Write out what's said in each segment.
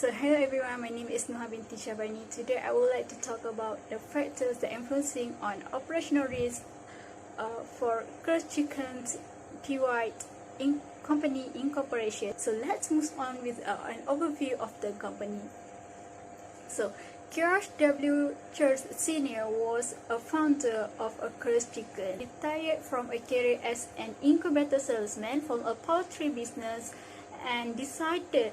So hello everyone, my name is Noha binti Shabani. Today I would like to talk about the factors that influencing on operational risk for Church Dwight Company Incorporation. So let's move on with an overview of the company. So George W. Church Sr. was a founder of a Church Chicken. He retired from a career as an incubator salesman from a poultry business and decided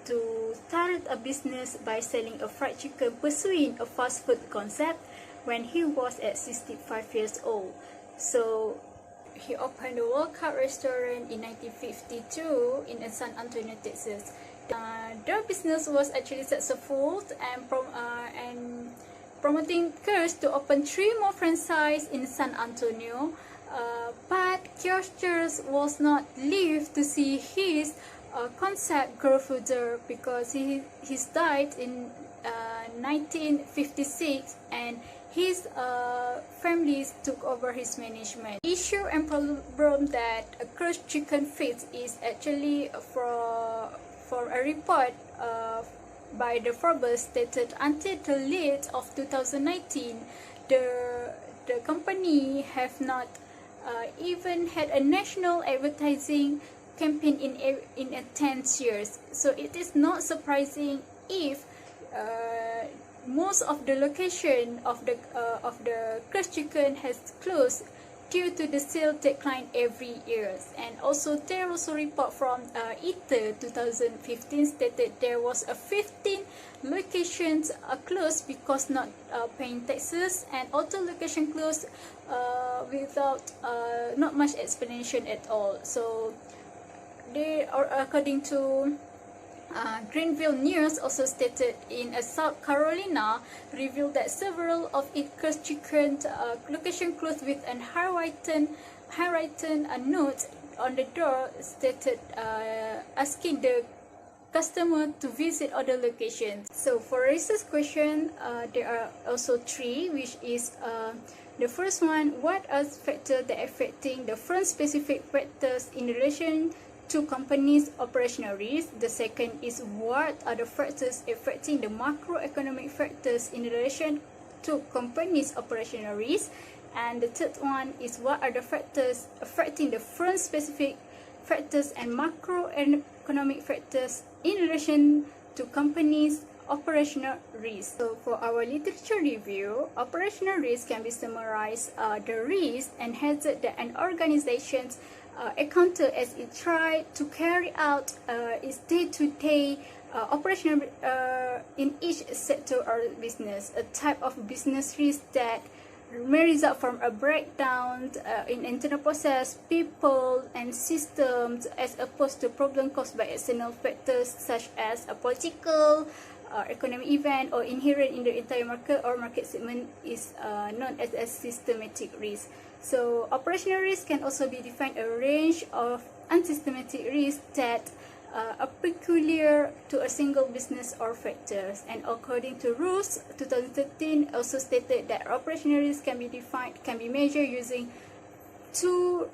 to start a business by selling a fried chicken pursuing a fast food concept when he was at 65 years old. So he opened a World Cup restaurant in 1952 in San Antonio, Texas. Their business was actually successful and promoting Church to open 3 more franchises in San Antonio. But Church was not lived to see his concept grow further because he died in 1956 and his family took over his management. Issue and problem that Church Chicken faced is actually for a report by the Forbes stated until the late of 2019 the company have not even had a national advertising campaign in 10 years. So it is not surprising if most of the location of the Church Chicken has closed due to the sales decline every year. And also there was a report from Eater 2015 stated there was a 15 locations closed because not paying taxes, and also location closed without not much explanation at all. So they are, according to Greenville News, also stated in South Carolina, revealed that several of its Church Chicken location closed with an handwritten note on the door stated asking the customer to visit other locations. So for research question, there are also 3, which is the first one: what are factors that affecting the firm specific factors in relation to companies' operational risk? The second is what are the factors affecting the macroeconomic factors in relation to companies' operational risk? And the third one is what are the factors affecting the firm specific factors and macroeconomic factors in relation to companies' operational risk. So for our literature review, operational risk can be summarized the risk and hazard that an organization encounter as it tries to carry out its day-to-day operational in each sector or business. A type of business risk that may result from a breakdown in internal process, people, and systems, as opposed to problem caused by external factors such as a political, economic event, or inherent in the entire market or market segment, is known as a systematic risk. So operational risk can also be defined a range of unsystematic risks that are peculiar to a single business or factors. And according to Rules 2013, also stated that operational risk can be measured using two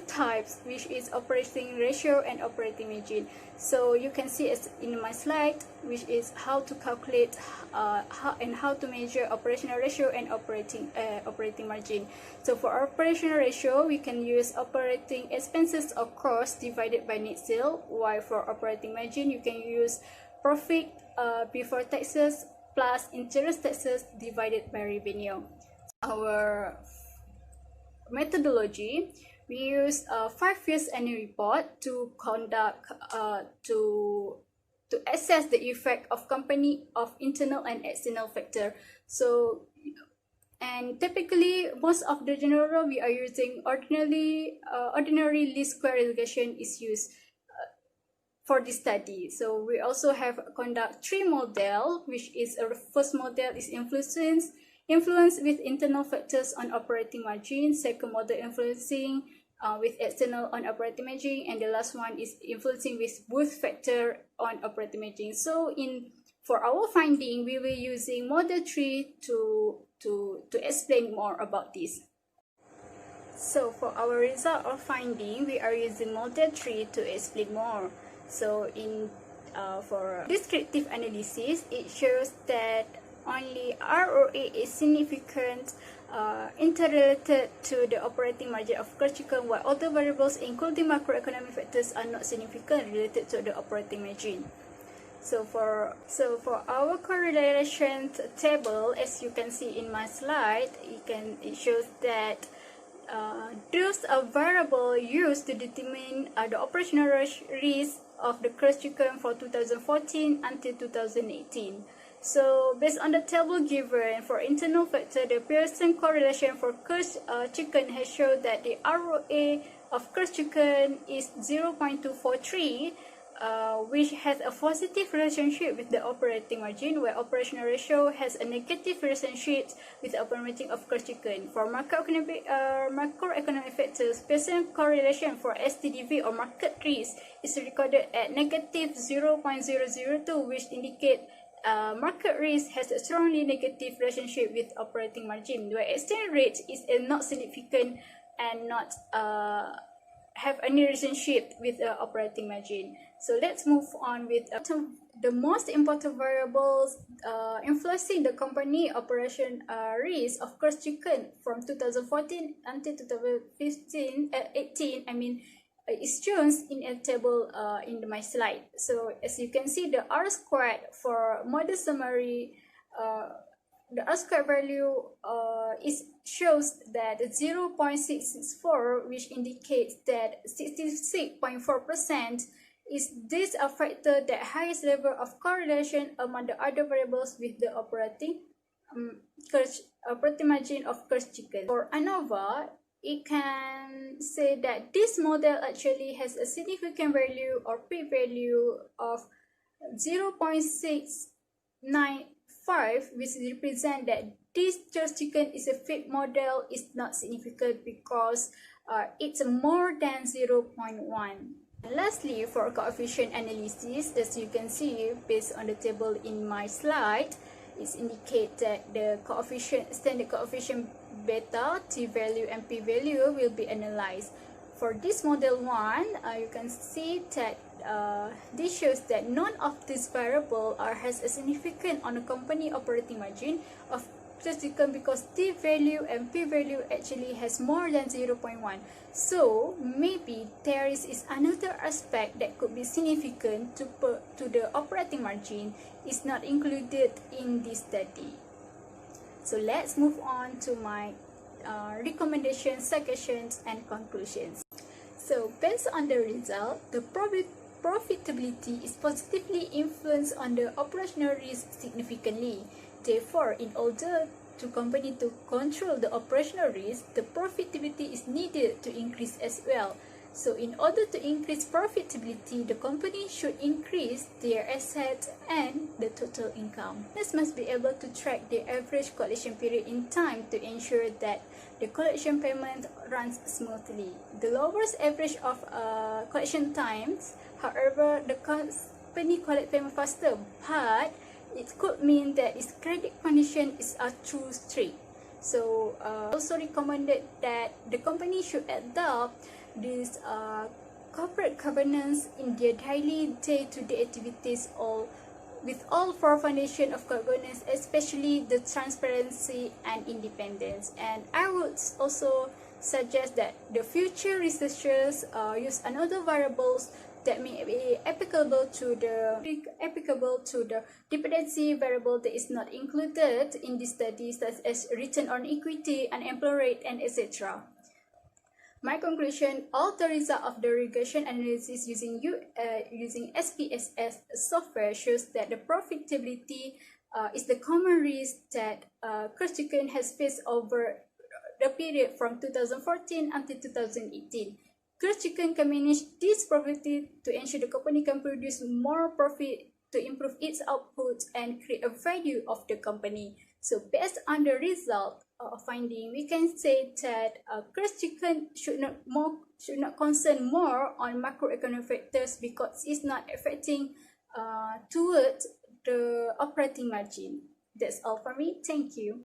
types, which is operating ratio and operating margin. So you can see as in my slide, which is how to calculate how to measure operational ratio and operating margin. So for operational ratio, we can use operating expenses or cost divided by net sales, while for operating margin you can use profit before taxes plus interest taxes divided by revenue. Our methodology: we use a 5 years annual report to conduct to assess the effect of company of internal and external factor. So and typically most of the general we are using ordinary least square regression is used for this study. So we also have conduct 3 model, which is first model is influence with internal factors on operating margin, second model influencing with external on operating margin, and the last one is influencing with both factor on operating margin. So for our finding, we will using model 3 to explain more about this. So for our result or finding, we are using model 3 to explain more. So in for descriptive analysis, it shows that only ROA is significant interrelated to the operating margin of Church Chicken, while other variables, including macroeconomic factors, are not significant related to the operating margin. So for our correlation table, as you can see in my slide, it shows that those are variable used to determine the operational risk of the Church Chicken for 2014 until 2018. So based on the table given for internal factor, the Pearson correlation for Church Chicken has shown that the ROA of Church Chicken is 0.243, which has a positive relationship with the operating margin, where operational ratio has a negative relationship with the operating margin of Church Chicken. For macroeconomic factors, Pearson correlation for STDV or market risk is recorded at negative 0.002, which indicates market risk has a strongly negative relationship with operating margin, where exchange rate is not significant and not have any relationship with the operating margin. So let's move on with the most important variables influencing the company operation risk of Church Chicken from 2014 until 2018. It's shown in a table in my slide. So as you can see, the R squared for model summary, the R squared value shows that 0.664, which indicates that 66.4% is this a factor that highest level of correlation among the other variables with the operating margin of Church Chicken. For ANOVA, it can say that this model actually has a significant value or p-value of 0.695, which represents that this Church Chicken is a fit model is not significant because it's more than 0.1. Lastly, for coefficient analysis, as you can see based on the table in my slide, it indicates that the standard coefficient beta, t-value and p-value will be analyzed. For this model 1, you can see that this shows that none of these variables has a significant on the company operating margin of Church Chicken, because t-value and p-value actually has more than 0.1. So maybe there is another aspect that could be significant to the operating margin is not included in this study. So let's move on to my recommendations, suggestions and conclusions. So based on the result, the profitability is positively influenced on the operational risk significantly. Therefore, in order to company to control the operational risk, the profitability is needed to increase as well. So in order to increase profitability, the company should increase their assets and the total income. This must be able to track the average collection period in time to ensure that the collection payment runs smoothly. The lowest average of collection times, however, the company collect payment faster, but it could mean that its credit condition is too strict. So also recommended that the company should adopt this corporate governance in their daily day-to-day activities, with all four foundation of governance, especially the transparency and independence. And I would also suggest that the future researchers use another variables that may be applicable to the dependency variable that is not included in this study, such as return on equity, unemployment rate, and etc. My conclusion: all the result of the regression analysis using SPSS software shows that the profitability is the common risk that Church Chicken has faced over the period from 2014 until 2018. Church Chicken can manage this profitability to ensure the company can produce more profit to improve its output and create a value of the company. So based on the result finding, we can say that Church Chicken should not concern more on macroeconomic factors because it's not affecting towards the operating margin. That's all for me. Thank you.